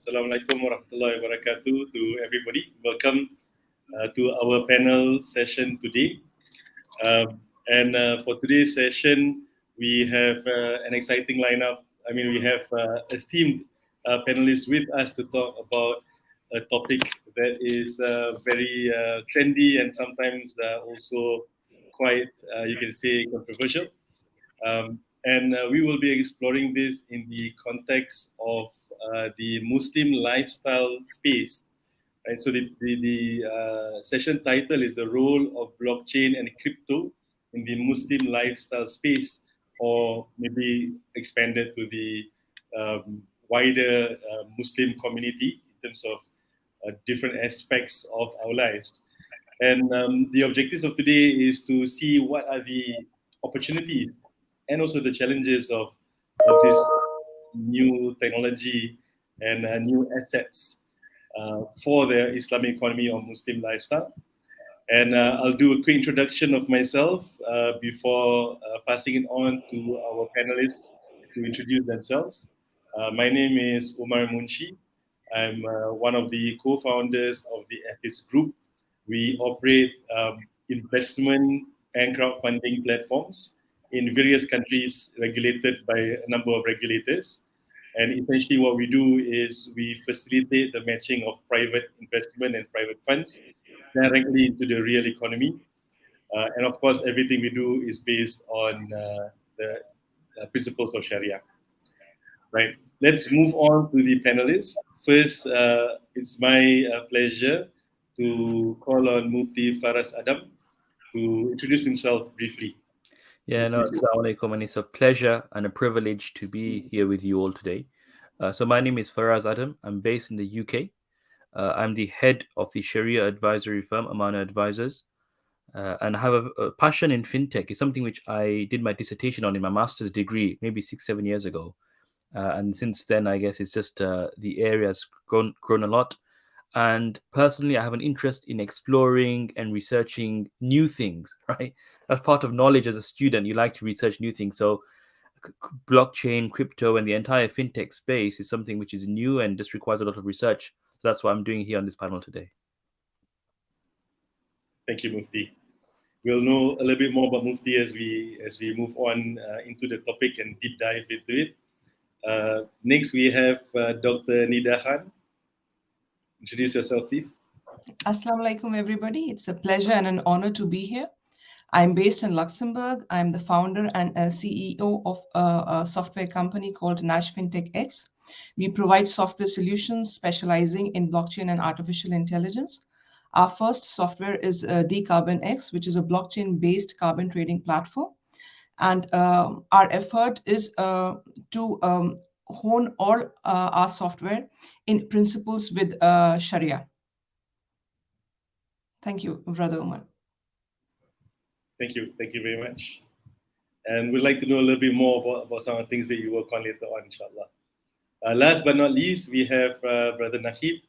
Assalamualaikum warahmatullahi wabarakatuh to everybody. Welcome to our panel session today. And for today's session, we have an exciting lineup. We have esteemed panelists with us to talk about a topic that is very trendy and sometimes also quite, you can say, controversial. And we will be exploring this in the context of the Muslim lifestyle space. Right? So the session title is the role of blockchain and crypto in the Muslim lifestyle space, or maybe expanded to the wider Muslim community in terms of different aspects of our lives. And the objectives of today is to see what are the opportunities and also the challenges of this new technology and new assets for the Islamic economy or Muslim lifestyle. And I'll do a quick introduction of myself before passing it on to our panelists to introduce themselves. My name is Umar Munshi. I'm one of the co-founders of the Ethis group. We operate investment and crowdfunding platforms in various countries regulated by a number of regulators. And essentially what we do is we facilitate the matching of private investment and private funds directly into the real economy. And of course, everything we do is based on the principles of Sharia. Right. Let's move on to the panelists. First, it's my pleasure to call on Mufti Faraz Adam to introduce himself briefly. Assalamualaikum, and it's a pleasure and a privilege to be here with you all today. So my name is Faraz Adam. I'm based in the UK. I'm the head of the Sharia advisory firm, Amanah Advisors. And I have a passion in fintech. It's something which I did my dissertation on in my master's degree, maybe 6-7 years ago. And since then, I guess it's just the area has grown a lot. And personally, I have an interest in exploring and researching new things, right? As part of knowledge as a student, you like to research new things. So blockchain, crypto, and the entire fintech space is something which is new and just requires a lot of research. So that's what I'm doing here on this panel today. Thank you, Mufti. We'll know a little bit more about Mufti as we move on into the topic and deep dive into it. Next, we have Dr. Nida Khan. Introduce yourself, please. Assalamu alaikum, everybody. It's a pleasure and an honor to be here. I'm based in Luxembourg. I'm the founder and CEO of a software company called Nash fintechX. We provide software solutions specializing in blockchain and artificial intelligence. Our first software is DCarbonX, which is a blockchain-based carbon trading platform. And our effort is to hone all our software in principles with Sharia. Thank you, Brother Umar. Thank you very much. And we'd like to know a little bit more about some of the things that you work on later on, inshallah. Last but not least, we have Brother Naquib.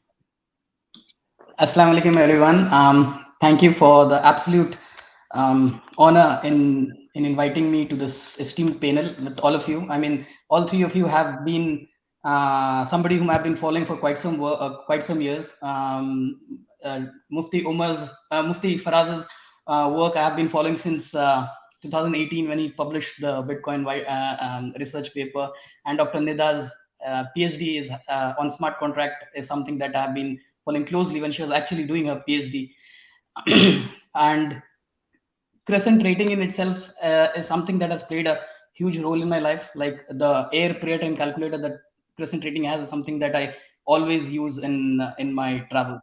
Assalamu alaikum, everyone. Thank you for the absolute honor in inviting me to this esteemed panel with all of you. All three of you have been somebody whom I've been following for quite some years. Mufti Faraz's work I have been following since 2018 when he published the Bitcoin research paper, and Dr. Nida's PhD is on smart contract is something that I have been following closely when she was actually doing her PhD. And crescent rating in itself is something that has played a huge role in my life. Like the air prayer time calculator that crescent rating has is something that I always use in my travels.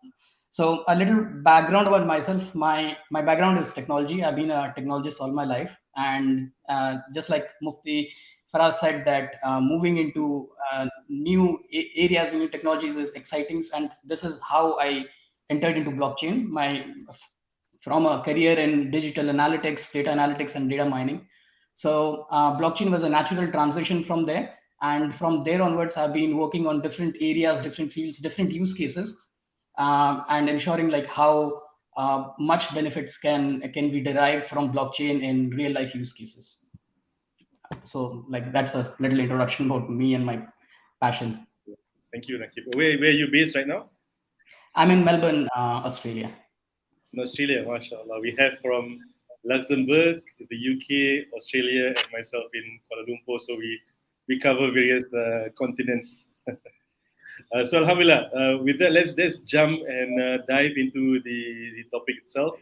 So a little background about myself. My background is technology. I've been a technologist all my life, and just like Mufti Faraz said that moving into new areas, new technologies is exciting, and this is how I entered into blockchain. From a career in digital analytics, data analytics, and data mining. So blockchain was a natural transition from there, and from there onwards, I've been working on different areas, different fields, different use cases. And ensuring like how much benefits can be derived from blockchain in real life use cases. So like that's a little introduction about me and my passion. Thank you, Naquib. Where are you based right now? I'm in Melbourne, Australia. In Australia, mashallah. We have from Luxembourg, the UK, Australia, and myself in Kuala Lumpur. So we cover various continents. So alhamdulillah, with that, let's jump and dive into the topic itself.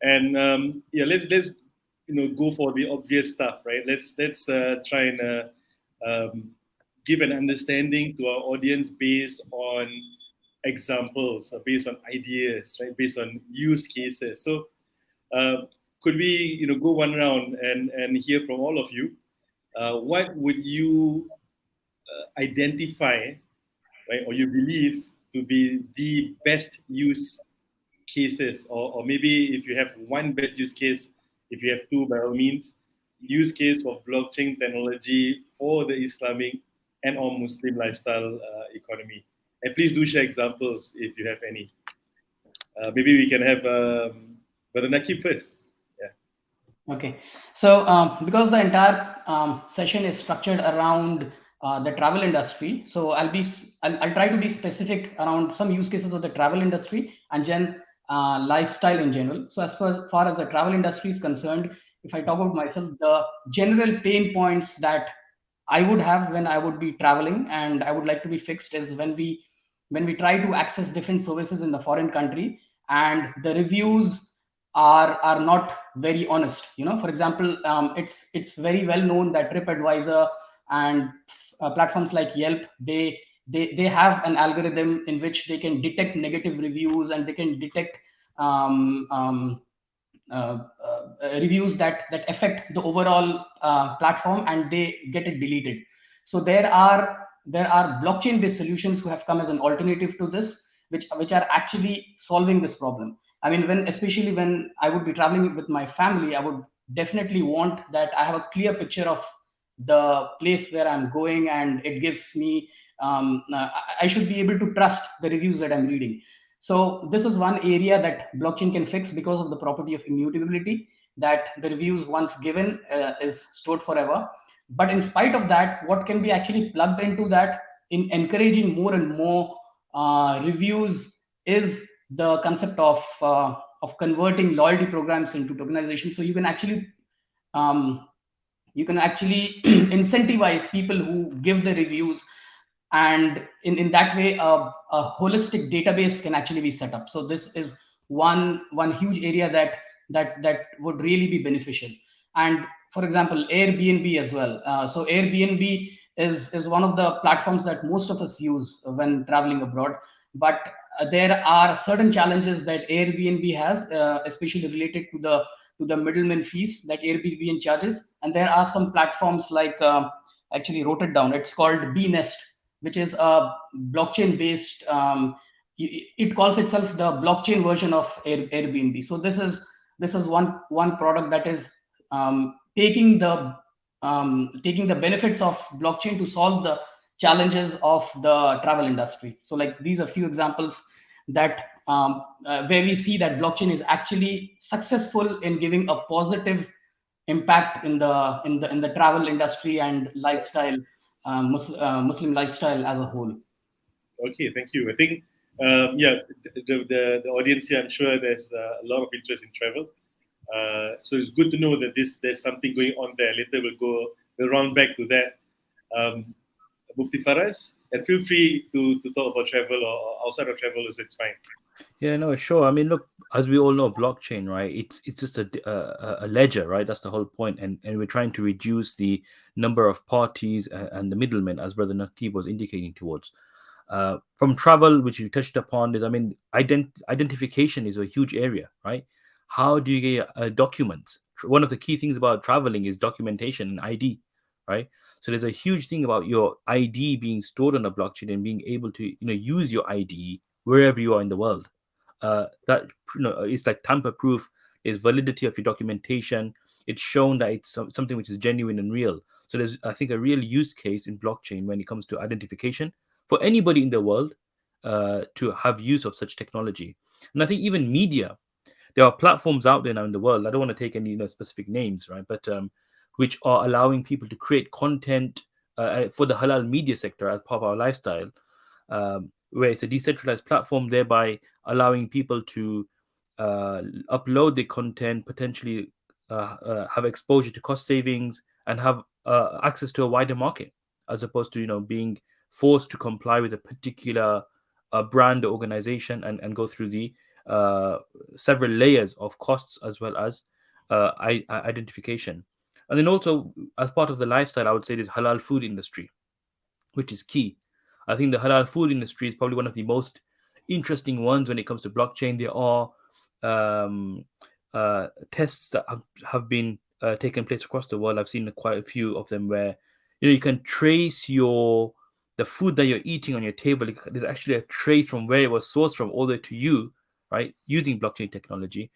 And let's go for the obvious stuff, right? Let's try and give an understanding to our audience based on examples, based on ideas, right? Based on use cases. So could we go one round and hear from all of you? What would you identify, right, or you believe to be the best use cases, or maybe if you have one best use case, if you have two, by all means, use case of blockchain technology for the Islamic and or Muslim lifestyle economy. And please do share examples if you have any. Maybe we can have Brother Naquib first. Yeah. Okay. So because the entire session is structured around the travel industry, so I'll try to be specific around some use cases of the travel industry and then lifestyle in general. So as far as the travel industry is concerned, if I talk about myself, the general pain points that I would have when I would be traveling and I would like to be fixed is when we try to access different services in the foreign country and the reviews are not very honest. For example, it's very well known that TripAdvisor and platforms like Yelp, they have an algorithm in which they can detect negative reviews and they can detect reviews that affect the overall platform and they get it deleted. So there are blockchain based solutions who have come as an alternative to this, which are actually solving this problem. I mean, especially when I would be traveling with my family, I would definitely want that I have a clear picture of the place where I'm going, and it gives me I should be able to trust the reviews that I'm reading. So this is one area that blockchain can fix because of the property of immutability, that the reviews once given is stored forever. But in spite of that, what can be actually plugged into that in encouraging more and more reviews is the concept of converting loyalty programs into tokenization. So you can actually incentivize people who give the reviews, and in that way a holistic database can actually be set up. So this is one huge area that would really be beneficial. And for example, Airbnb as well. So Airbnb is one of the platforms that most of us use when traveling abroad, but there are certain challenges that Airbnb has, especially related to the middleman fees that Airbnb charges. And there are some platforms like actually wrote it down. It's called Bnest, which is a blockchain based. It calls itself the blockchain version of Airbnb. So this is one product that is taking the benefits of blockchain to solve the challenges of the travel industry. So like these are few examples that where we see that blockchain is actually successful in giving a positive impact in the travel industry and lifestyle, Muslim lifestyle as a whole. Okay, thank you. I think the audience here, I'm sure there's a lot of interest in travel. So it's good to know that there's something going on there. Later we'll round back to that. Mufti Faraz, and feel free to talk about travel or outside of travel, so it's fine. Yeah, no, sure. I mean, look, as we all know, blockchain, right? It's just a ledger, right? That's the whole point, and we're trying to reduce the number of parties and the middlemen, as Brother Naquib was indicating towards. From travel, which you touched upon, is, I mean, identification is a huge area, right? How do you get documents? One of the key things about traveling is documentation and ID, right? So there's a huge thing about your ID being stored on a blockchain and being able to use your ID wherever you are in the world. That it's like tamper proof. Is validity of your documentation. It's shown that it's something which is genuine and real. So there's, I think, a real use case in blockchain when it comes to identification for anybody in the world to have use of such technology. And I think even media, there are platforms out there now in the world. I don't want to take any specific names, right? But which are allowing people to create content for the halal media sector as part of our lifestyle. where it's a decentralized platform, thereby allowing people to upload the content, potentially have exposure to cost savings, and have access to a wider market, as opposed to being forced to comply with a particular brand or organization, and go through the several layers of costs as well as identification. And then also, as part of the lifestyle, I would say this halal food industry, which is key. I think the halal food industry is probably one of the most interesting ones when it comes to blockchain. There are um, tests that have been taken place across the world. I've seen quite a few of them where you can trace the food that you're eating on your table. There's actually a trace from where it was sourced from all the way to you, right, using blockchain technology.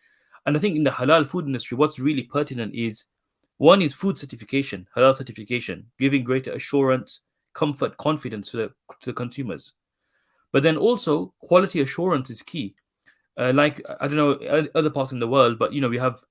And I think in the halal food industry, what's really pertinent is one is food certification, halal certification, giving greater assurance, comfort, confidence to the consumers. But then also quality assurance is key. Like I don't know other parts in the world, but we have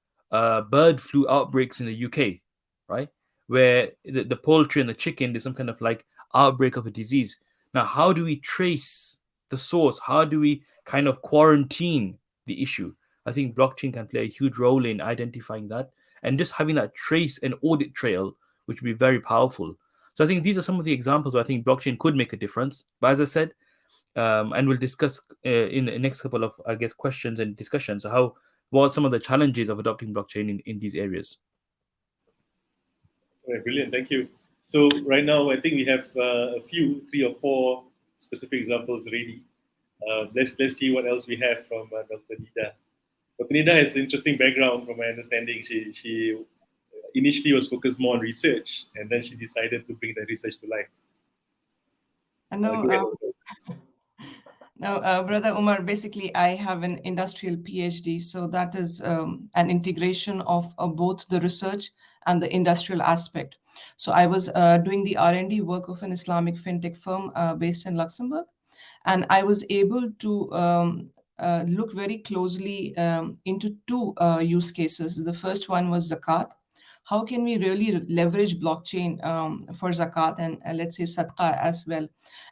bird flu outbreaks in the UK, right? Where the poultry and the chicken, there's some kind of like outbreak of a disease. Now, how do we trace the source? How do we kind of quarantine the issue? I think blockchain can play a huge role in identifying that, and just having that trace and audit trail, which would be very powerful. So I think these are some of the examples where I think blockchain could make a difference. But as I said, and we'll discuss in the next couple of, I guess, questions and discussions, what are some of the challenges of adopting blockchain in these areas. Right, brilliant, thank you. So right now, I think we have a few, 3 or 4 specific examples ready. Let's see what else we have from Dr. Nida. Dr. Nida has an interesting background, from my understanding. She initially was focused more on research, and then she decided to bring the research to life. No, Brother Umar, basically, I have an industrial PhD, so that is an integration of both the research and the industrial aspect. So I was doing the R&D work of an Islamic fintech firm based in Luxembourg, and I was able to look very closely into 2 use cases. The first one was zakat. How can we really leverage blockchain for zakat and let's say sadaqah as well?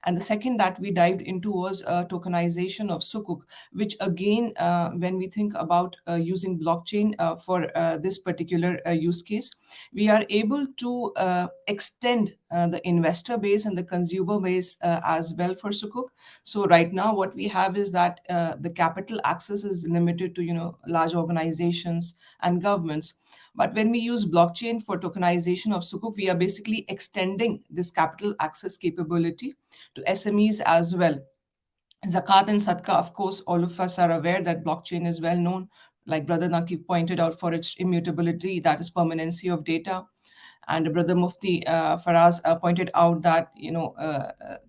And the second that we dived into was tokenization of sukuk, which again, when we think about using blockchain for this particular use case, we are able to extend the investor base and the consumer base as well for sukuk. So right now, what we have is that the capital access is limited to large organizations and governments. But when we use blockchain for tokenization of sukuk, we are basically extending this capital access capability to SMEs as well. Zakat and Sadaqah, of course, all of us are aware that blockchain is well known, like Brother Naquib pointed out, for its immutability, that is permanency of data. And Brother Mufti Faraz pointed out that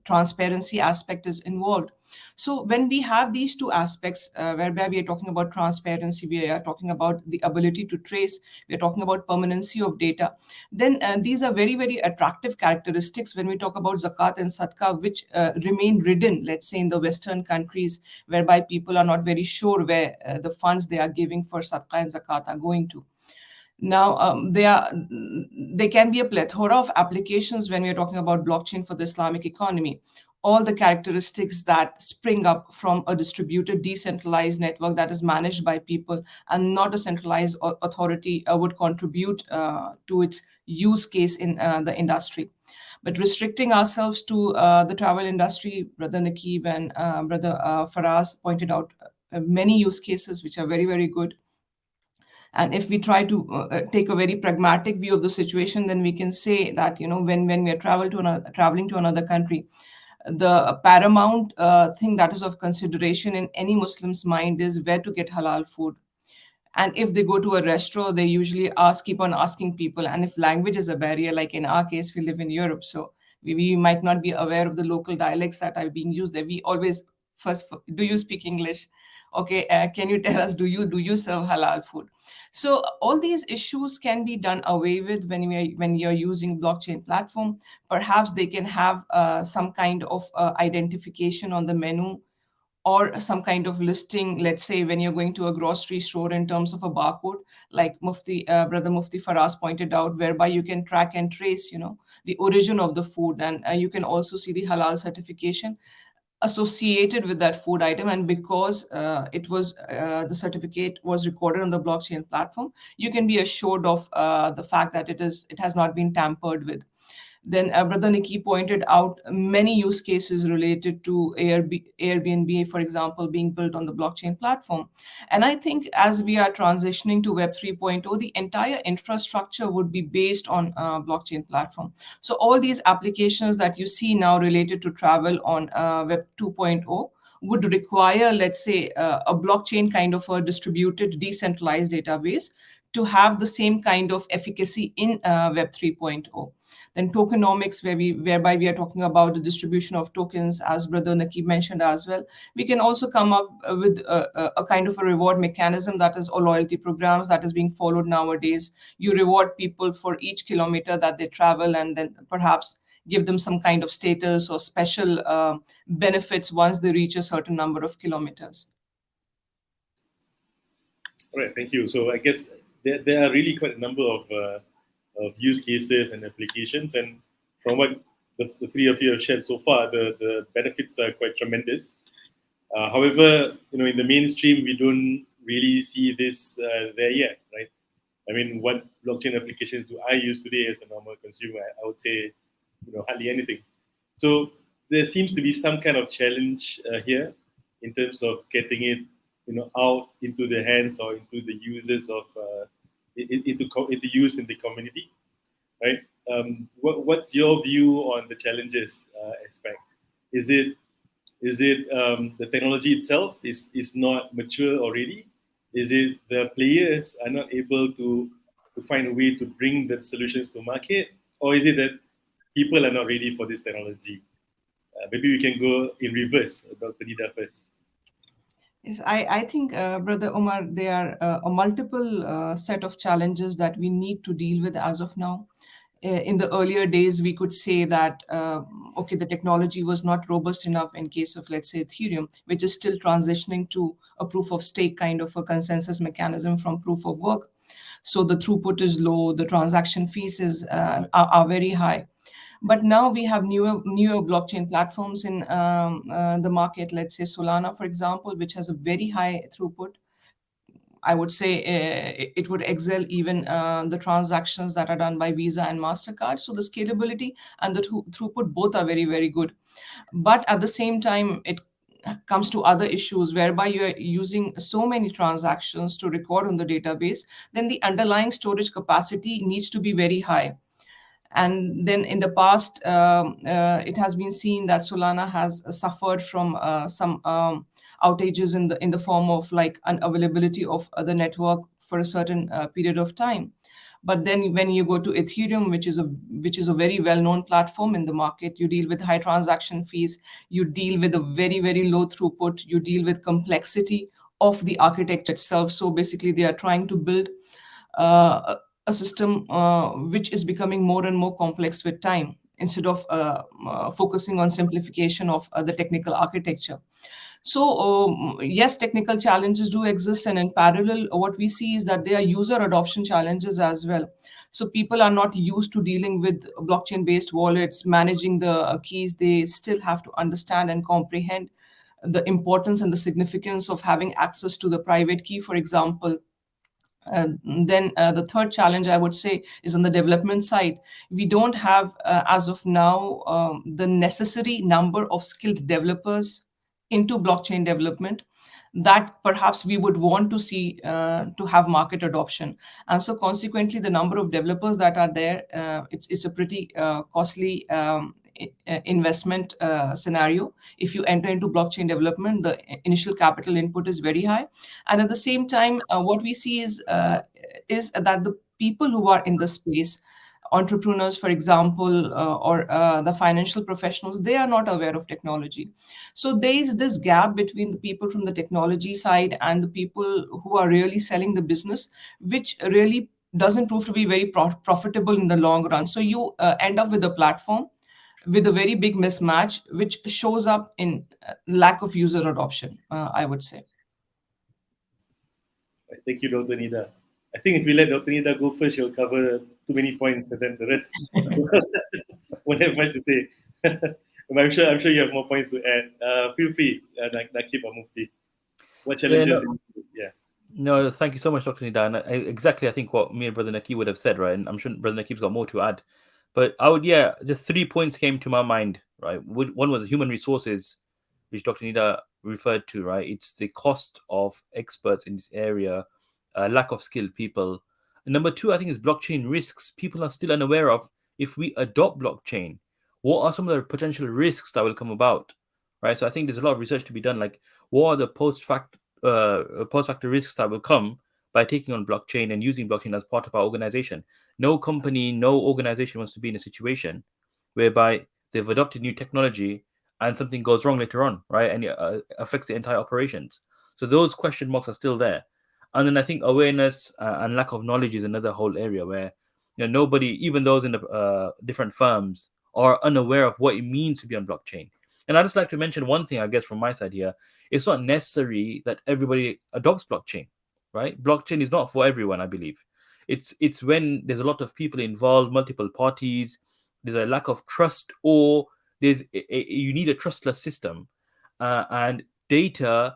transparency aspect is involved. So when we have these 2 aspects, whereby we are talking about transparency, we are talking about the ability to trace, we are talking about permanency of data, then these are very, very attractive characteristics when we talk about zakat and sadaqah, which remain ridden, let's say, in the Western countries, whereby people are not very sure where the funds they are giving for sadaqah and zakat are going to. Now, there can be a plethora of applications when we're talking about blockchain for the Islamic economy. All the characteristics that spring up from a distributed, decentralized network that is managed by people and not a centralized authority would contribute to its use case in the industry. But restricting ourselves to the travel industry, Brother Naquib and Brother Faraz pointed out many use cases which are very, very good. And if we try to take a very pragmatic view of the situation, then we can say that when we are traveling to another country, the paramount thing that is of consideration in any Muslim's mind is where to get halal food. And if they go to a restaurant, they usually keep on asking people. And if language is a barrier, like in our case, we live in Europe, so we might not be aware of the local dialects that are being used there. We always first, do you speak English? Okay, can you tell us, do you serve halal food? So all these issues can be done away with when you're using blockchain platform. Perhaps they can have some kind of identification on the menu, or some kind of listing, let's say when you're going to a grocery store, in terms of a barcode, like Brother Mufti Faraz pointed out, whereby you can track and trace the origin of the food, and you can also see the halal certification. associated with that food item, and because it was the certificate was recorded on the blockchain platform, you can be assured of the fact that it has not been tampered with. Then Brother Nikki pointed out many use cases related to Airbnb, for example, being built on the blockchain platform. And I think as we are transitioning to Web 3.0, the entire infrastructure would be based on blockchain platform. So all these applications that you see now related to travel on Web 2.0 would require, let's say, a blockchain kind of a distributed, decentralized database to have the same kind of efficacy in Web 3.0. Then tokenomics, whereby we are talking about the distribution of tokens, as Brother Naquib mentioned as well. We can also come up with a kind of a reward mechanism, that is, or loyalty programs that is being followed nowadays. You reward people for each kilometer that they travel, and then perhaps give them some kind of status or special benefits once they reach a certain number of kilometers. All right, thank you. So I guess there are really quite a number of use cases and applications, and from what the three of you have shared so far, the benefits are quite tremendous. However, in the mainstream, we don't really see this there yet, right? I mean, what blockchain applications do I use today as a normal consumer? I would say, hardly anything. So there seems to be some kind of challenge here in terms of getting it, out into the hands or into the users of into use in the community, right? What's your view on the challenges aspect? Is it the technology itself is not mature already? Is it the players are not able to find a way to bring the solutions to market, or is it that people are not ready for this technology? Maybe we can go in reverse. Dr. Nida first. Yes, I think, Brother Umar, there are a multiple set of challenges that we need to deal with as of now. In the earlier days, we could say that, okay, the technology was not robust enough in case of, let's say, Ethereum, which is still transitioning to a proof of stake kind of a consensus mechanism from proof of work. So the throughput is low, the transaction fees are very high. But now we have newer blockchain platforms in the market, let's say Solana, for example, which has a very high throughput. I would say it would excel even the transactions that are done by Visa and MasterCard. So the scalability and the throughput both are very, very good. But at the same time, it comes to other issues whereby you are using so many transactions to record on the database, then the underlying storage capacity needs to be very high. And then in the past, it has been seen that Solana has suffered from some outages in the form of like unavailability of the network for a certain period of time. But then when you go to Ethereum, which is a very well-known platform in the market, you deal with high transaction fees, you deal with a very, very low throughput, you deal with complexity of the architecture itself. So basically, they are trying to build a system which is becoming more and more complex with time, instead of focusing on simplification of the technical architecture. So yes, technical challenges do exist, and in parallel, what we see is that there are user adoption challenges as well. So people are not used to dealing with blockchain-based wallets, managing the keys. They still have to understand and comprehend the importance and the significance of having access to the private key, for example. Then the third challenge, I would say, is on the development side. We don't have, as of now, the necessary number of skilled developers into blockchain development that perhaps we would want to see to have market adoption. And so consequently, the number of developers that are there, it's a pretty costly investment scenario. If you enter into blockchain development, the initial capital input is very high. And at the same time, what we see is that the people who are in the space, entrepreneurs, for example, or the financial professionals, they are not aware of technology. So there is this gap between the people from the technology side and the people who are really selling the business, which really doesn't prove to be very profitable in the long run. So you end up with a platform with a very big mismatch, which shows up in lack of user adoption, I would say. Thank you, Dr. Nida. I think if we let Dr. Nida go first, she'll cover too many points, and then the rest won't have much to say. I'm sure you have more points to add. Feel free, Naquib or Mufti. What challenges? Yeah. No, thank you so much, Dr. Nida. And exactly, I think what me and Brother Naquib would have said, right? And I'm sure Brother Naquib's got more to add. But I would, just 3 points came to my mind, right? One was human resources, which Dr. Nida referred to, right? It's the cost of experts in this area, lack of skilled people. And number 2, I think, is blockchain risks. People are still unaware of if we adopt blockchain, what are some of the potential risks that will come about, right? So I think there's a lot of research to be done. Like, what are the post-factor risks that will come by taking on blockchain and using blockchain as part of our organization? No company, no organization wants to be in a situation whereby they've adopted new technology and something goes wrong later on, right? And it affects the entire operations. So those question marks are still there. And then I think awareness and lack of knowledge is another whole area where nobody, even those in the different firms, are unaware of what it means to be on blockchain. And I just like to mention one thing, I guess, from my side here. It's not necessary that everybody adopts blockchain, right? Blockchain is not for everyone, I believe. It's when there's a lot of people involved, multiple parties, there's a lack of trust, or you need a trustless system, and data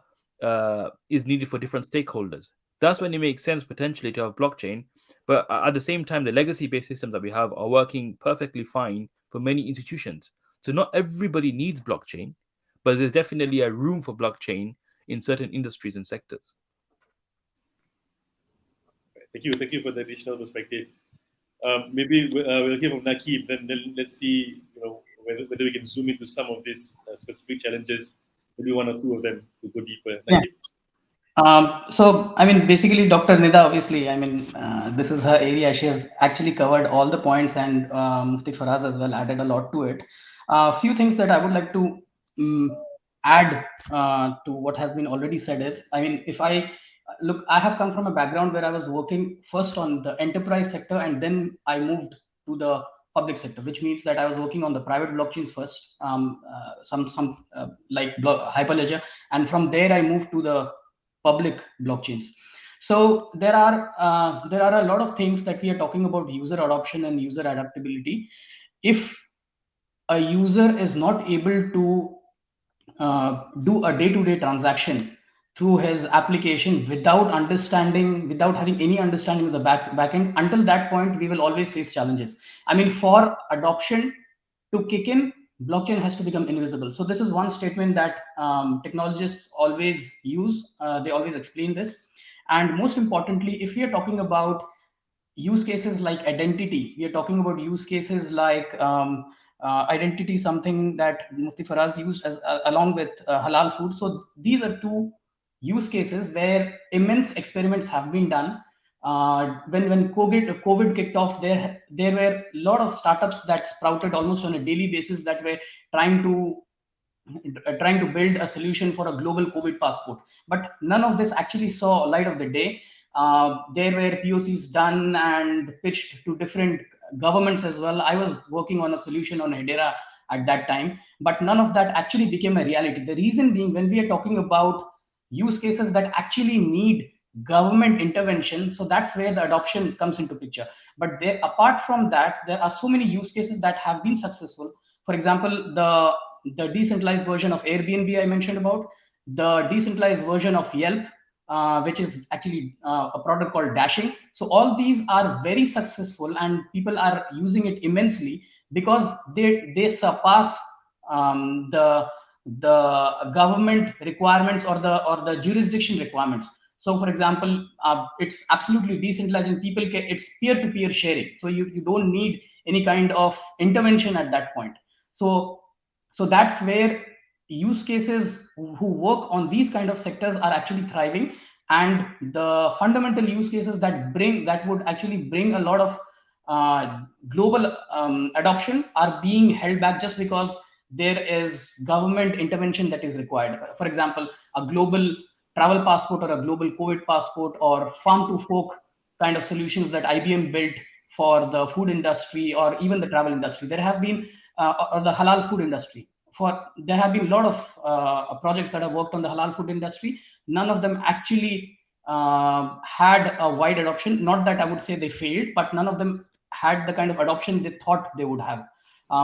is needed for different stakeholders. That's when it makes sense potentially to have blockchain. But at the same time, the legacy-based systems that we have are working perfectly fine for many institutions. So not everybody needs blockchain, but there's definitely a room for blockchain in certain industries and sectors. Thank you for the additional perspective. Maybe we'll hear from Naquib, then let's see whether we can zoom into some of these specific challenges, maybe one or two of them to go deeper. Naquib. So, I mean, basically, Dr. Nida, obviously, I mean, this is her area. She has actually covered all the points, and Mufti Faraz as well added a lot to it. A few things that I would like to add to what has been already said is, I mean, if I look, I have come from a background where I was working first on the enterprise sector, and then I moved to the public sector, which means that I was working on the private blockchains first, like Hyperledger, and from there I moved to the public blockchains. So there are a lot of things that we are talking about: user adoption and user adaptability. If a user is not able to do a day-to-day transaction through his application without having any understanding of the backend, until that point, we will always face challenges. I mean, for adoption to kick in, blockchain has to become invisible. So this is one statement that technologists always use. They always explain this. And most importantly, if we are talking about use cases like identity, we are talking about use cases like identity, something that Mufti Faraz used as along with halal food. So these are two use cases where immense experiments have been done. When COVID kicked off, there were a lot of startups that sprouted almost on a daily basis that were trying to build a solution for a global COVID passport. But none of this actually saw light of the day. There were POCs done and pitched to different governments as well. I was working on a solution on Hedera at that time, but none of that actually became a reality. The reason being, when we are talking about use cases that actually need government intervention, so that's where the adoption comes into picture. But apart from that, there are so many use cases that have been successful. For example, the decentralized version of Airbnb I mentioned about, the decentralized version of Yelp, which is actually a product called Dashing. So all these are very successful, and people are using it immensely because they surpass the government requirements or the jurisdiction requirements. So, for example, it's absolutely decentralized, and it's peer-to-peer sharing. So you don't need any kind of intervention at that point. So that's where use cases who work on these kind of sectors are actually thriving, and the fundamental use cases that would actually bring a lot of global adoption are being held back just because there is government intervention that is required. For example, a global travel passport or a global COVID passport or farm to fork kind of solutions that IBM built for the food industry or even the travel industry. There have been or the halal food industry. There have been a lot of projects that have worked on the halal food industry. None of them actually had a wide adoption. Not that I would say they failed, but none of them had the kind of adoption they thought they would have.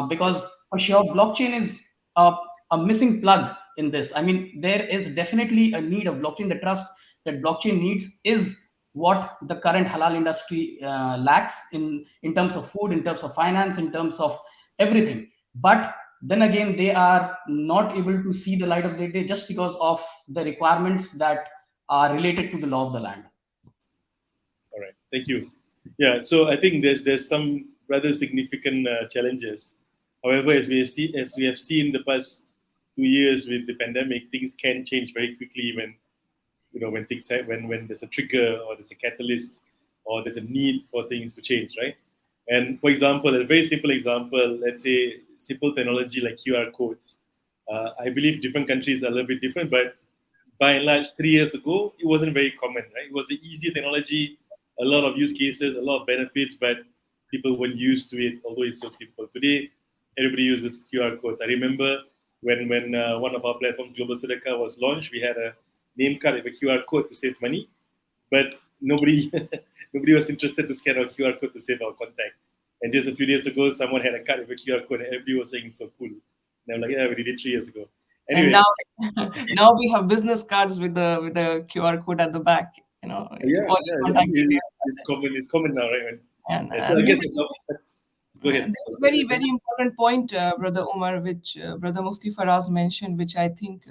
Because for sure, blockchain is a missing plug in this. I mean, there is definitely a need of blockchain. The trust that blockchain needs is what the current halal industry lacks in terms of food, in terms of finance, in terms of everything. But then again, they are not able to see the light of the day just because of the requirements that are related to the law of the land. All right, thank you. Yeah, so I think there's some rather significant challenges. However, as we have seen the past 2 years with the pandemic, things can change very quickly when things when there's a trigger or there's a catalyst or there's a need for things to change, right? And for example, a very simple example, let's say simple technology like QR codes. I believe different countries are a little bit different, but by and large, 3 years ago, it wasn't very common, right? It was an easy technology, a lot of use cases, a lot of benefits, but people weren't used to it, although it's so simple. Today, everybody uses QR codes. I remember when one of our platforms, Global Sedekah, was launched, we had a name card with a QR code to save money, but nobody nobody was interested to scan our QR code to save our contact. And just a few days ago, someone had a card with a QR code, and everybody was saying it's so cool. And I'm like, yeah, we did it 3 years ago. Anyway, and now we have business cards with the QR code at the back. It's common now, right? And so I guess go ahead. There's a very, very important point, Brother Umar, which Brother Mufti Faraz mentioned, which I think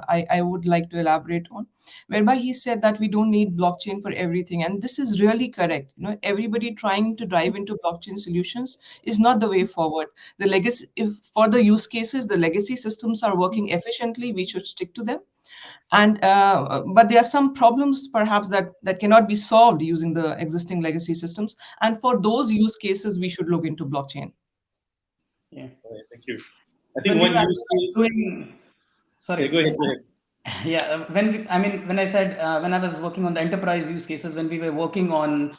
I would like to elaborate on, whereby he said that we don't need blockchain for everything. And this is really correct. Everybody trying to dive into blockchain solutions is not the way forward. The legacy, for the use cases, the legacy systems are working efficiently. We should stick to them. And but there are some problems perhaps that cannot be solved using the existing legacy systems, and for those use cases we should look into blockchain. Yeah. Right, thank you. I think one use case. Sorry. Go ahead. Yeah, when I said when I was working on the enterprise use cases, when we were working on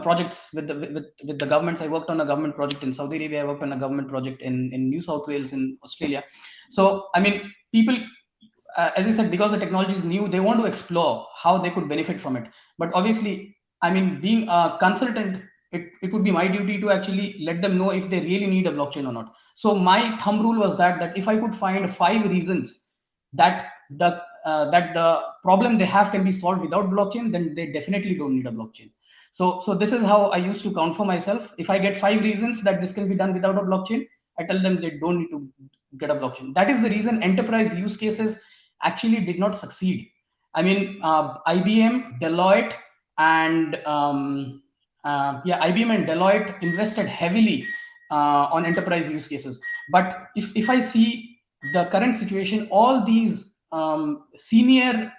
projects with the governments. I worked on a government project in Saudi Arabia. I worked on a government project in New South Wales in Australia. So I mean, people, as I said, because the technology is new, they want to explore how they could benefit from it. But obviously, I mean, being a consultant, it would be my duty to actually let them know if they really need a blockchain or not. So my thumb rule was that if I could find 5 reasons that the problem they have can be solved without blockchain, then they definitely don't need a blockchain. So this is how I used to count for myself. If I get 5 reasons that this can be done without a blockchain, I tell them they don't need to get a blockchain. That is the reason enterprise use cases actually did not succeed. I mean, IBM, Deloitte, and IBM and Deloitte invested heavily on enterprise use cases. But if I see the current situation, all these senior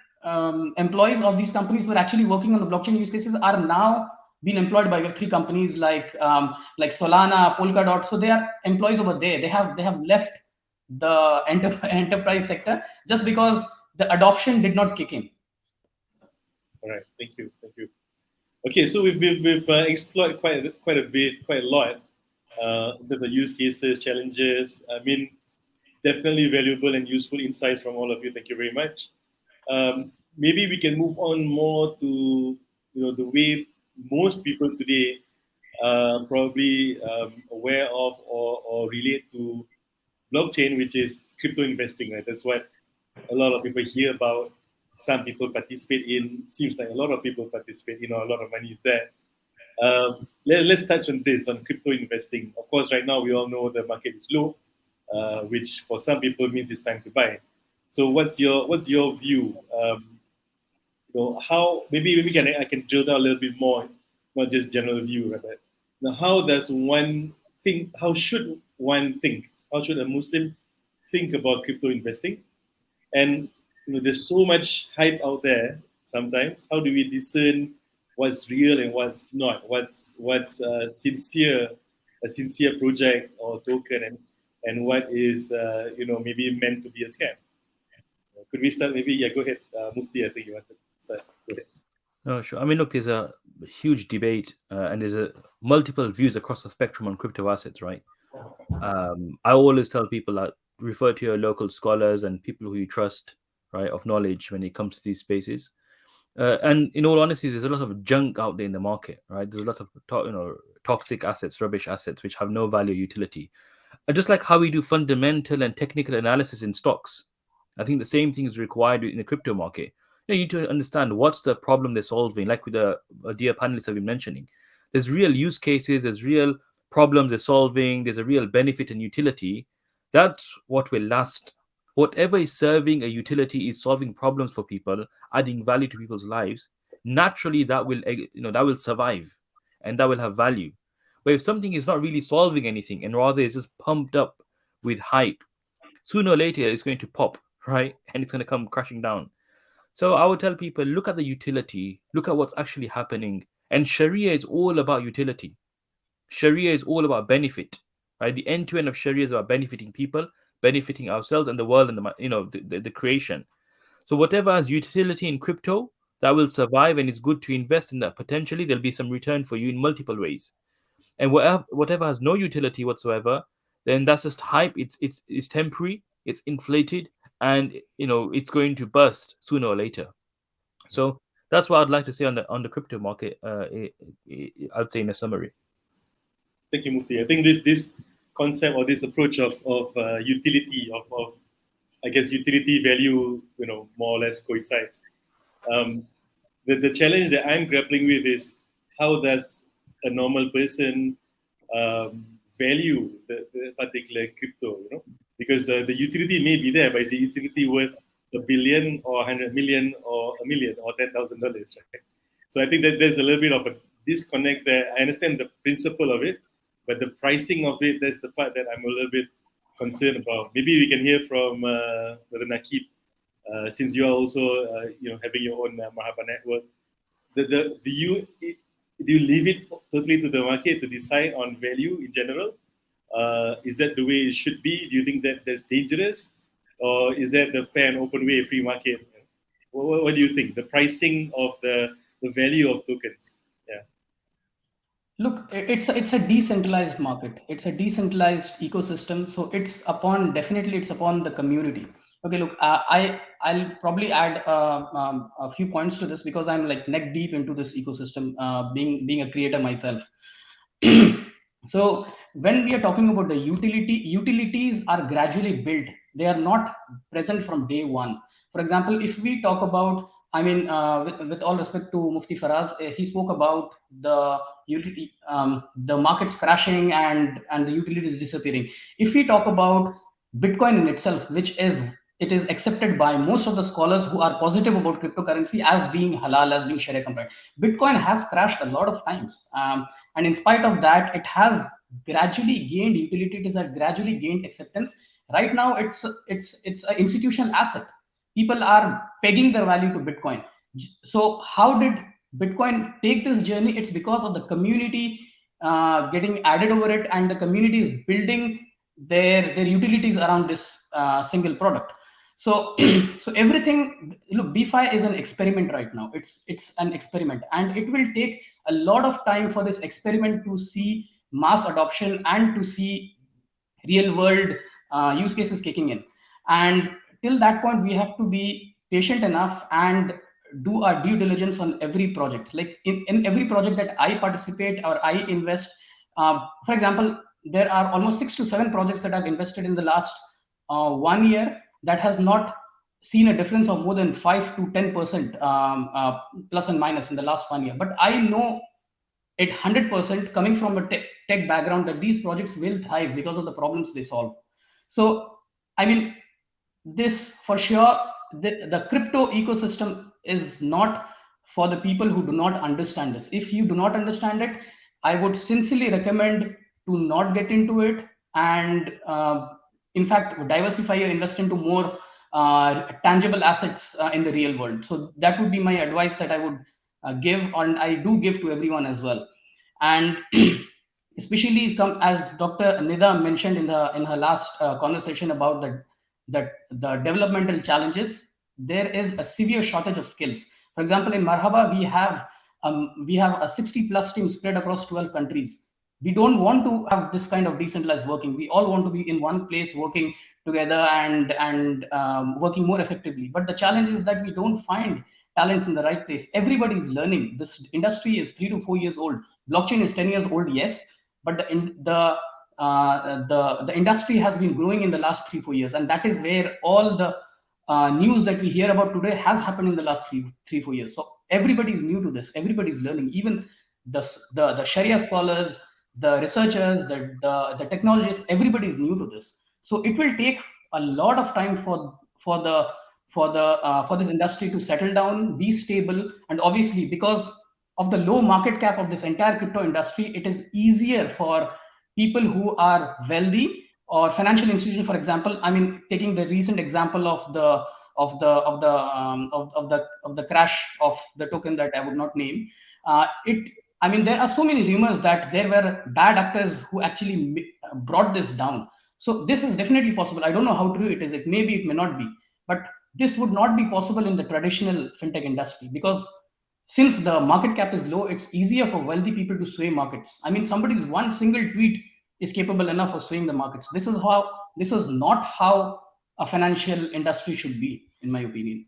employees of these companies who are actually working on the blockchain use cases are now being employed by Web3 companies like Solana, Polkadot. So they are employees over there. They have left the enterprise sector just because the adoption did not kick in. All right, thank you. Okay, so we've explored quite a lot. There's a use cases, challenges. I mean, definitely valuable and useful insights from all of you. Thank you very much. Maybe we can move on more to the way most people today are probably aware of or relate to blockchain, which is crypto investing. Right, that's what a lot of people hear about. Some people participate in. Seems like a lot of people participate. A lot of money is there. Let's touch on this, on crypto investing. Of course, right now we all know the market is low, which for some people means it's time to buy. So what's your view? How maybe I can drill down a little bit more, not just general view, right? Now, how does one think? How should one think? How should a Muslim think about crypto investing? And there's so much hype out there. Sometimes, how do we discern what's real and what's not? What's a sincere project or token, and what is maybe meant to be a scam? Could we start? Maybe go ahead, Mufti. I think you want to start. Go ahead. No, sure. I mean, look, there's a huge debate and there's multiple views across the spectrum on crypto assets, right? I always tell people that refer to your local scholars and people who you trust, right, of knowledge when it comes to these spaces. And in all honesty, there's a lot of junk out there in the market, right? There's a lot of toxic assets, rubbish assets, which have no value or utility. Just like how we do fundamental and technical analysis in stocks, I think the same thing is required in the crypto market. You need to understand what's the problem they're solving, like with the dear panelists have been mentioning. There's real use cases, there's real problems they're solving, there's a real benefit and utility. That's what will last. Whatever is serving a utility is solving problems for people, adding value to people's lives. Naturally, that will survive, and that will have value. But if something is not really solving anything and rather is just pumped up with hype, sooner or later it's going to pop, right? And it's going to come crashing down. So I would tell people, look at the utility, look at what's actually happening. And Sharia is all about utility. Sharia is all about benefit, right? The end to end of Sharia is about benefiting people, benefiting ourselves and the world and the creation. So whatever has utility in crypto, that will survive and is good to invest in that. Potentially there'll be some return for you in multiple ways. And whatever has no utility whatsoever, then that's just hype. It's temporary, it's inflated, and it's going to burst sooner or later. So that's what I'd like to say on the crypto market. I'd say in a summary. Thank you, Mufti. I think this concept or this approach of utility of I guess utility value, more or less coincides. The challenge that I'm grappling with is how does a normal person value the particular crypto, because the utility may be there, but is the utility worth $1 billion or 100 million or $1 million or $10,000, right? So I think that there's a little bit of a disconnect there. I understand the principle of it, but the pricing of it, that's the part that I'm a little bit concerned about. Maybe we can hear from Brother Naquib, since you are also having your own Mahaba network. Do you leave it totally to the market to decide on value in general? Is that the way it should be? Do you think that that's dangerous, or is that the fair and open way, free market? What do you think? The pricing of the value of tokens? Yeah. Look, it's a decentralized market. It's a decentralized ecosystem. So definitely it's upon the community. Okay, look, I'll probably add a few points to this because I'm like neck deep into this ecosystem, being a creator myself. So when we are talking about the utilities are gradually built. They are not present from day one. For example, if we talk about, with all respect to Mufti Faraz, he spoke about the utility, the markets crashing and the utilities disappearing. If we talk about Bitcoin in itself, it is accepted by most of the scholars who are positive about cryptocurrency as being halal, as being Sharia compliant. Bitcoin has crashed a lot of times, and in spite of that, it has gradually gained utility. It has gradually gained acceptance. Right now, it's an institutional asset. People are pegging their value to Bitcoin. So how did Bitcoin take this journey? It's because of the community getting added over it, and the community is building their utilities around this single product. So so everything, look, DeFi is an experiment right now. It's an experiment, and it will take a lot of time for this experiment to see mass adoption and to see real world use cases kicking in. And till that point, we have to be patient enough and do our due diligence on every project. Like in every project that I participate or I invest, for example, there are almost 6 to 7 projects that I've invested in the last 1 year that has not seen a difference of more than 5 to 10% plus and minus in the last 1 year. But I know it 100% coming from a tech background that these projects will thrive because of the problems they solve. So, this for sure, the crypto ecosystem is not for the people who do not understand this. If you do not understand it, I would sincerely recommend to not get into it, and in fact diversify your invest into more tangible assets in the real world. So that would be my advice that I would give, and I do give to everyone as well. And especially as Dr. Nida mentioned in her last conversation about the developmental challenges, there is a severe shortage of skills. For example, in Marhaba, we have a 60+ team spread across 12 countries. We don't want to have this kind of decentralized working. We all want to be in one place working together and working more effectively. But the challenge is that we don't find talents in the right place. Everybody is learning. This industry is 3 to 4 years old. Blockchain is 10 years old, yes, but the industry has been growing in the last 3-4 years, and that is where all the news that we hear about today has happened in the last 3-4 years. So everybody is new to this. Everybody is learning. Even the Sharia scholars, the researchers, the technologists, everybody is new to this. So it will take a lot of time for this industry to settle down, be stable, and obviously because of the low market cap of this entire crypto industry, it is easier for people who are wealthy or financial institutions, for example. I mean, taking the recent example of the crash of the token that I would not name. I mean, there are so many rumors that there were bad actors who actually brought this down. So this is definitely possible. I don't know how true it is. It may be, it may not be, but this would not be possible in the traditional fintech industry, because since the market cap is low, it's easier for wealthy people to sway markets. I mean, somebody's one single tweet is capable enough of swaying the markets. This is not how a financial industry should be, in my opinion.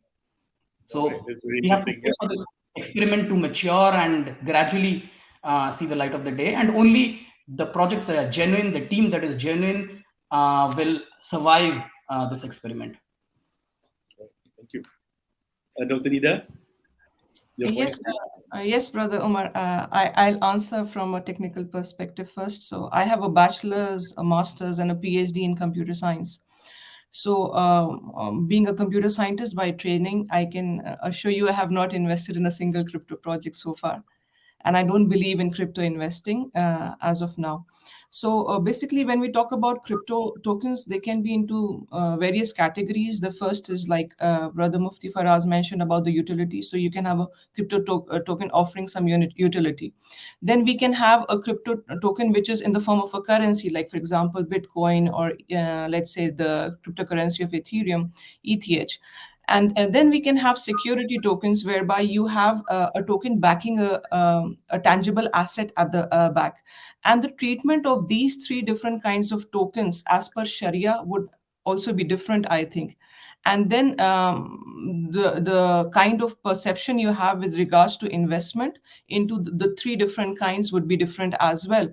So we have to wait for this experiment to mature and gradually see the light of the day, and only the projects that are genuine, the team that is genuine, will survive this experiment. Thank you. Dr. Nida? Yes, Brother Umar. I'll answer from a technical perspective first. So I have a bachelor's, a master's, and a PhD in computer science. So being a computer scientist by training, I can assure you I have not invested in a single crypto project so far. And I don't believe in crypto investing as of now. So basically, when we talk about crypto tokens, they can be into various categories. The first is like Brother Mufti Faraz mentioned about the utility. So you can have a crypto token offering some utility. Then we can have a crypto token which is in the form of a currency, like, for example, Bitcoin, or let's say the cryptocurrency of Ethereum, ETH. And then we can have security tokens, whereby you have a token backing a tangible asset at the back. And the treatment of these three different kinds of tokens as per Sharia would also be different, I think. And then the kind of perception you have with regards to investment into the three different kinds would be different as well.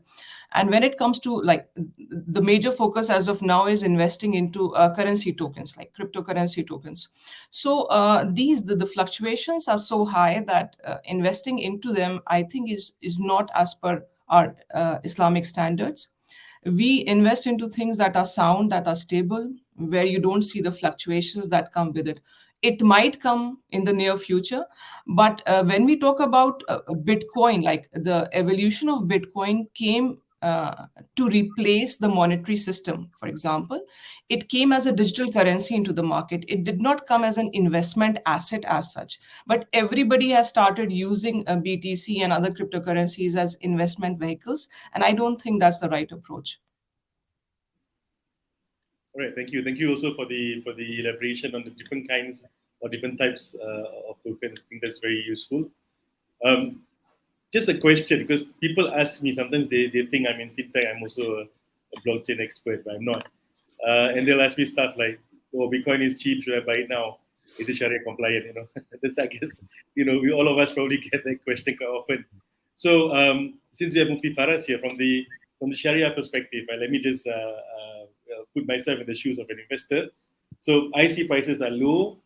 And when it comes to, like, the major focus as of now is investing into currency tokens, like cryptocurrency tokens. So the fluctuations are so high that investing into them, I think, is not as per our Islamic standards. We invest into things that are sound, that are stable, where you don't see the fluctuations that come with it. It might come in the near future, but when we talk about Bitcoin, like the evolution of Bitcoin came to replace the monetary system. For example, it came as a digital currency into the market. It did not come as an investment asset as such, but everybody has started using BTC and other cryptocurrencies as investment vehicles, and I don't think that's the right approach. All right, thank you. Thank you also for the elaboration on the different kinds or different types of tokens. I think that's very useful. Just a question, because people ask me, sometimes they think I'm in fintech, I'm also a blockchain expert, but I'm not. And they'll ask me stuff like, oh, Bitcoin is cheap, should I buy it now? Is it Sharia compliant? That's, I guess, we all of us probably get that question quite often. So since we have Mufti Faraz here, from the Sharia perspective, let me just put myself in the shoes of an investor. So I see prices are low.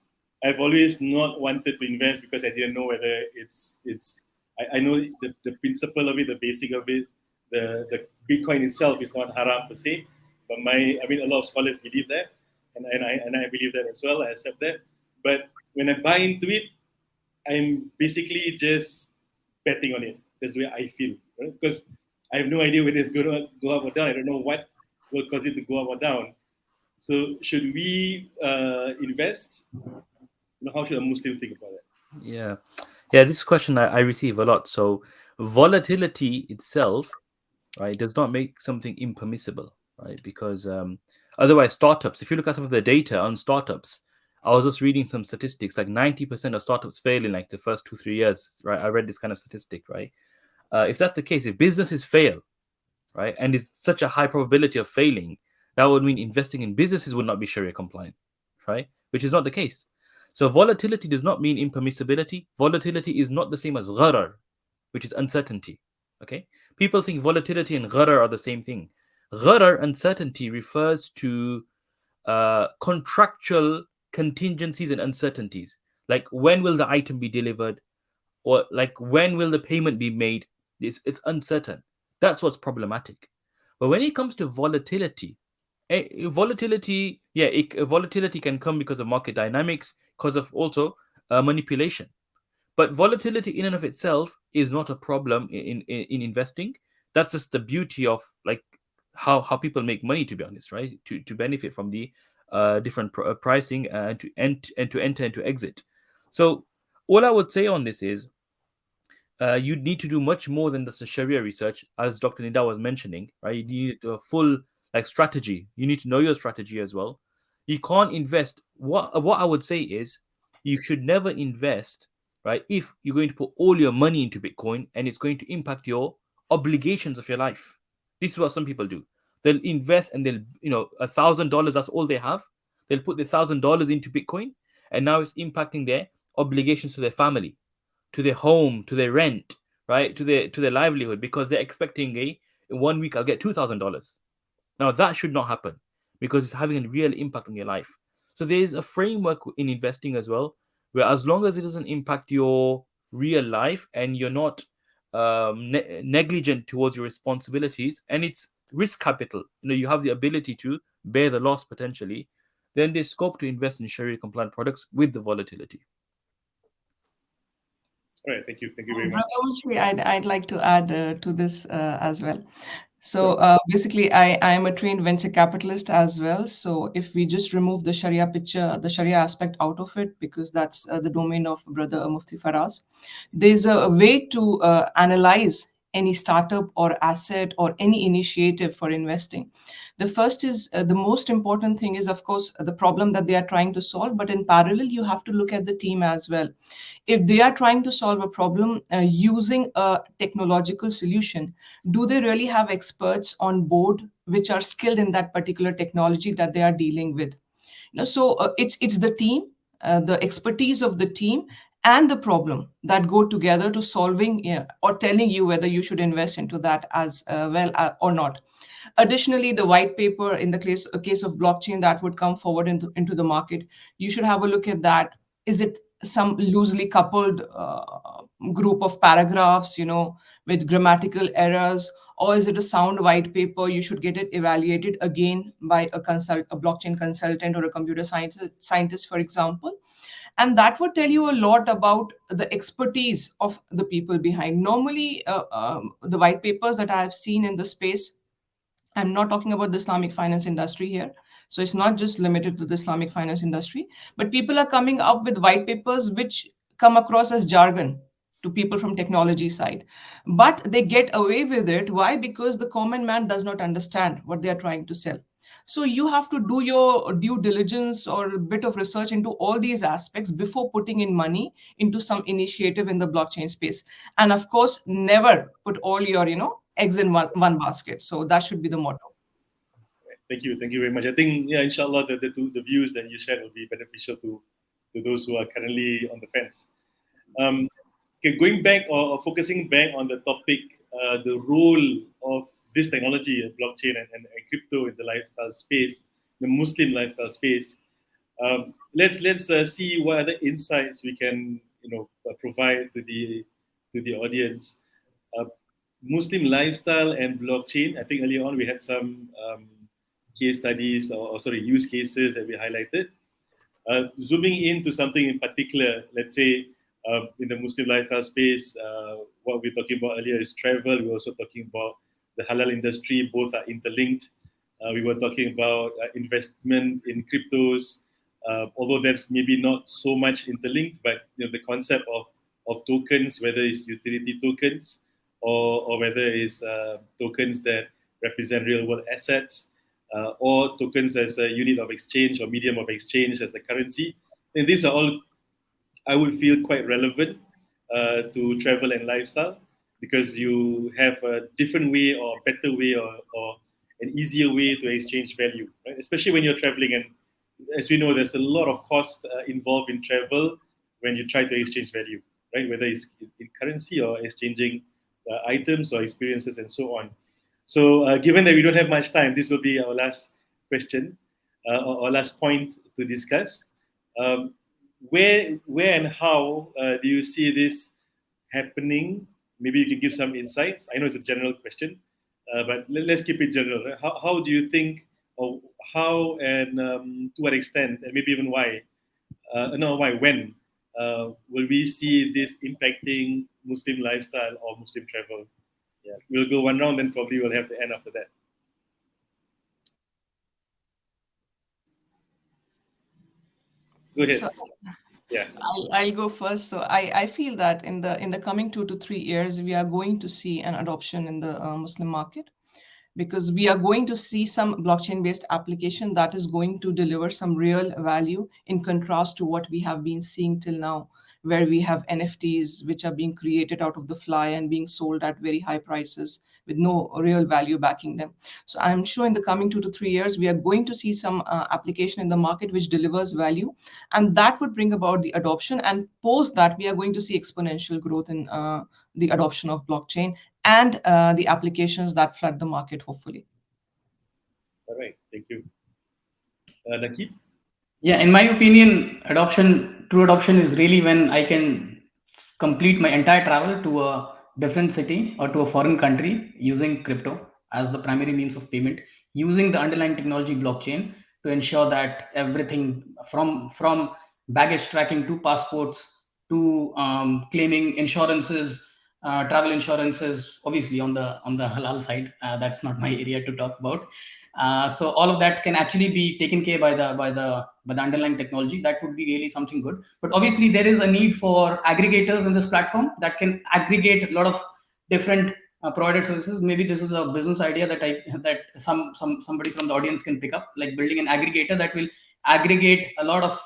I've always not wanted to invest because I didn't know whether it's I know the principle of it, the basic of it. The Bitcoin itself is not haram per se, but a lot of scholars believe that, and I believe that as well. I accept that. But when I buy into it, I'm basically just betting on it. That's the way I feel, right? Because I have no idea whether it's going to go up or down. I don't know what will cause it to go up or down. So should we invest? How should a Muslim think about it? Yeah, this question I receive a lot. So volatility itself, right, does not make something impermissible, right? Because otherwise, startups, if you look at some of the data on startups, I was just reading some statistics, like 90% of startups fail in like the first 2-3 years, right? I read this kind of statistic, right? If that's the case, if businesses fail, right, and it's such a high probability of failing, that would mean investing in businesses would not be Sharia compliant, right? Which is not the case. So volatility does not mean impermissibility. Volatility is not the same as gharar, which is uncertainty. Okay, people think volatility and gharar are the same thing. Gharar, uncertainty, refers to contractual contingencies and uncertainties, like when will the item be delivered, or like when will the payment be made. It's uncertain. That's what's problematic. But when it comes to volatility, volatility, yeah, volatility can come because of market dynamics, because of also manipulation. But volatility in and of itself is not a problem in investing. That's just the beauty of like how people make money, to be honest, right? To benefit from the different pricing and to enter and to exit. So all I would say on this is you need to do much more than just the Sharia research, as Dr. Nida was mentioning, right? You need a full like strategy. You need to know your strategy as well. You can't invest. What I would say is you should never invest, right? If you're going to put all your money into Bitcoin and it's going to impact your obligations of your life. This is what some people do. They'll invest and they'll, $1,000. That's all they have. They'll put the $1,000 into Bitcoin, and now it's impacting their obligations to their family, to their home, to their rent, right? To their livelihood, because they're expecting in 1 week I'll get $2,000. Now that should not happen because it's having a real impact on your life. So there is a framework in investing as well, where as long as it doesn't impact your real life and you're not negligent towards your responsibilities, and it's risk capital, you have the ability to bear the loss potentially, then there's scope to invest in Sharia compliant products with the volatility. All right, thank you very much. Brother Munshi, I'd like to add to this as well. So basically, I am a trained venture capitalist as well. So if we just remove the Sharia picture, the Sharia aspect out of it, because that's the domain of Brother Mufti Faraz, there's a way to analyze any startup or asset or any initiative for investing. The first is the most important thing is, of course, the problem that they are trying to solve. But in parallel, you have to look at the team as well. If they are trying to solve a problem using a technological solution, do they really have experts on board which are skilled in that particular technology that they are dealing with? So it's the team, the expertise of the team, and the problem that go together to solving or telling you whether you should invest into that as well or not. Additionally, the white paper in the case of blockchain that would come forward into the market, you should have a look at that. Is it some loosely coupled group of paragraphs, with grammatical errors, or is it a sound white paper? You should get it evaluated again by a blockchain consultant or a computer scientist, for example. And that would tell you a lot about the expertise of the people behind. Normally, the white papers that I have seen in the space, I'm not talking about the Islamic finance industry here. So it's not just limited to the Islamic finance industry, but people are coming up with white papers which come across as jargon to people from technology side. But they get away with it. Why? Because the common man does not understand what they are trying to sell. So you have to do your due diligence or a bit of research into all these aspects before putting in money into some initiative in the blockchain space. And of course, never put all your, eggs in one basket. So that should be the motto. Thank you very much. I think, yeah, inshallah, the views that you shared will be beneficial to those who are currently on the fence. Okay, going back or focusing back on the topic, the role of this technology, blockchain and crypto in the lifestyle space, the Muslim lifestyle space. Let's see what other insights we can provide to the audience. Muslim lifestyle and blockchain. I think earlier on we had some case studies or use cases that we highlighted. Zooming into something in particular, let's say in the Muslim lifestyle space, what we were talking about earlier is travel. We're also talking about the halal industry. Both are interlinked. We were talking about investment in cryptos, although that's maybe not so much interlinked, but the concept of tokens, whether it's utility tokens or whether it's tokens that represent real world assets, or tokens as a unit of exchange or medium of exchange as a currency. And these are all, I would feel, quite relevant to travel and lifestyle, because you have a different way or better way or an easier way to exchange value, right? Especially when you're traveling. And as we know, there's a lot of cost involved in travel when you try to exchange value, right? Whether it's in currency or exchanging items or experiences and so on. So given that we don't have much time, this will be our last question or last point to discuss. Where and how do you see this happening? Maybe you can give some insights. I know it's a general question, but let's keep it general. How do you think, or how and to what extent, and maybe even why, when will we see this impacting Muslim lifestyle or Muslim travel? Yeah, we'll go one round, then probably we'll have the end after that. Go ahead. So Yeah. I'll go first. So I feel that in the coming 2 to 3 years, we are going to see an adoption in the Muslim market, because we are going to see some blockchain-based application that is going to deliver some real value, in contrast to what we have been seeing till now, where we have NFTs which are being created out of the fly and being sold at very high prices with no real value backing them. So I'm sure in the coming 2 to 3 years, we are going to see some application in the market which delivers value, and that would bring about the adoption. And post that, we are going to see exponential growth in the adoption of blockchain and the applications that flood the market, hopefully. All right. Thank you. Naquib? Yeah, in my opinion, true adoption is really when I can complete my entire travel to a different city or to a foreign country using crypto as the primary means of payment, using the underlying technology blockchain to ensure that everything from baggage tracking to passports to claiming insurances, travel insurances, obviously on the halal side. That's not my area to talk about. So all of that can actually be taken care by the underlying technology. That would be really something good. But obviously there is a need for aggregators in this platform that can aggregate a lot of different provided services. Maybe this is a business idea that somebody from the audience can pick up, like building an aggregator that will aggregate a lot of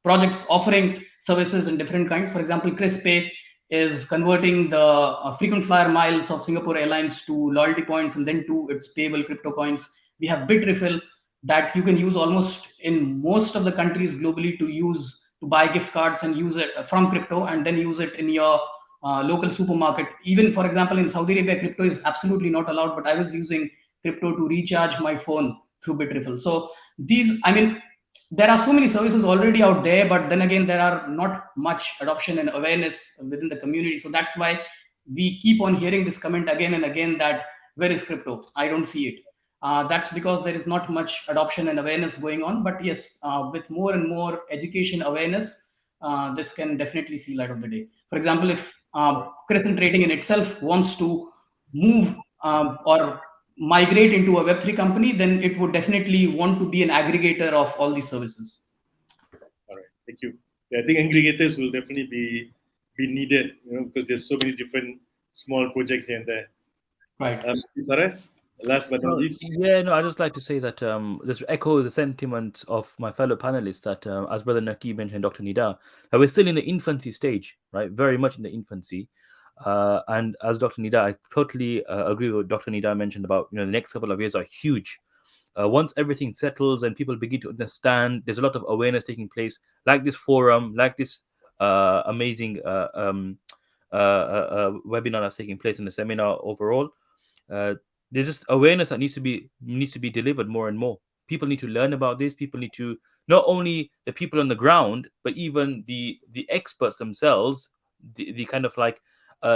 projects offering services in different kinds. For example, ChrisPay is converting the frequent flyer miles of Singapore Airlines to loyalty points and then to its payable crypto coins. We have Bitrefill that you can use almost in most of the countries globally to buy gift cards and use it from crypto, and then use it in your local supermarket. Even, for example, in Saudi Arabia, crypto is absolutely not allowed, but I was using crypto to recharge my phone through Bitrefill. So there are so many services already out there, but then again, there are not much adoption and awareness within the community. So that's why we keep on hearing this comment again and again that where is crypto? I don't see it. That's because there is not much adoption and awareness going on. But yes, with more and more education awareness, this can definitely see light of the day. For example, if Crescent Rating in itself wants to move or migrate into a Web3 company, then it would definitely want to be an aggregator of all these services. All right, thank you. Yeah, I think aggregators will definitely be needed, because there's so many different small projects here and there. Right. Faraz, last but not least. Yeah, no, I just like to say that this echo the sentiments of my fellow panelists that, as Brother Naquib mentioned, Dr. Nida, that we're still in the infancy stage, right? Very much in the infancy. And as Dr. Nida, I totally agree with what Dr. Nida mentioned about, the next couple of years are huge. Once everything settles and people begin to understand, there's a lot of awareness taking place, like this forum, like this amazing webinar that's taking place in the seminar overall. There's just awareness that needs to be delivered more and more. People need to learn about this. People need to, not only the people on the ground, but even the experts themselves, the kind of like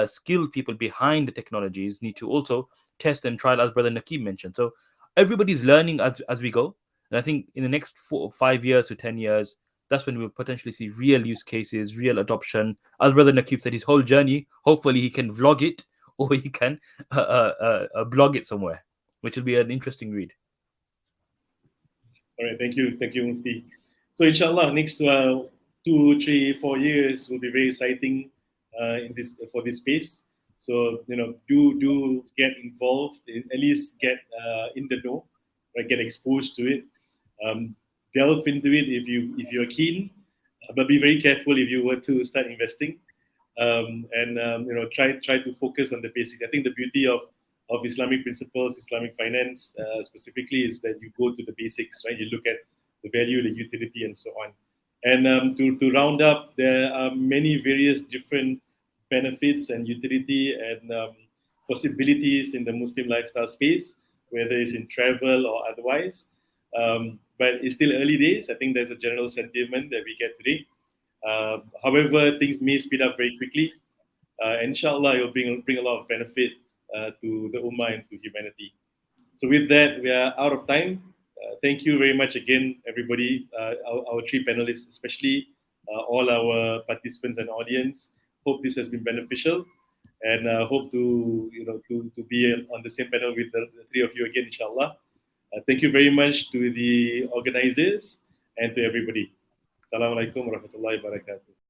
skilled people behind the technologies need to also test and trial, as Brother Naquib mentioned. So everybody's learning as we go. And I think in the next 4 or 5 years to 10 years, that's when we'll potentially see real use cases, real adoption. As Brother Naquib said, his whole journey, hopefully he can vlog it or he can blog it somewhere, which will be an interesting read. All right, thank you, Mufti. So inshallah, next 2, 3, 4 years will be very exciting for this space. So do get involved, at least get in the know, right? Get exposed to it, delve into it if you're keen, but be very careful if you were to start investing, and try to focus on the basics. I think the beauty of Islamic principles, Islamic finance specifically, is that you go to the basics, right? You look at the value, the utility, and so on. And to round up, there are many various different benefits and utility and possibilities in the Muslim lifestyle space, whether it's in travel or otherwise. But it's still early days. I think there's a general sentiment that we get today. However, things may speed up very quickly. Inshallah, it will bring a lot of benefit to the Ummah and to humanity. So with that, we are out of time. Thank you very much again, everybody, our three panelists, especially all our participants and audience. Hope this has been beneficial, and hope to be on the same panel with the three of you again, inshallah. Thank you very much to the organizers and to everybody. Assalamualaikum warahmatullahi wabarakatuh.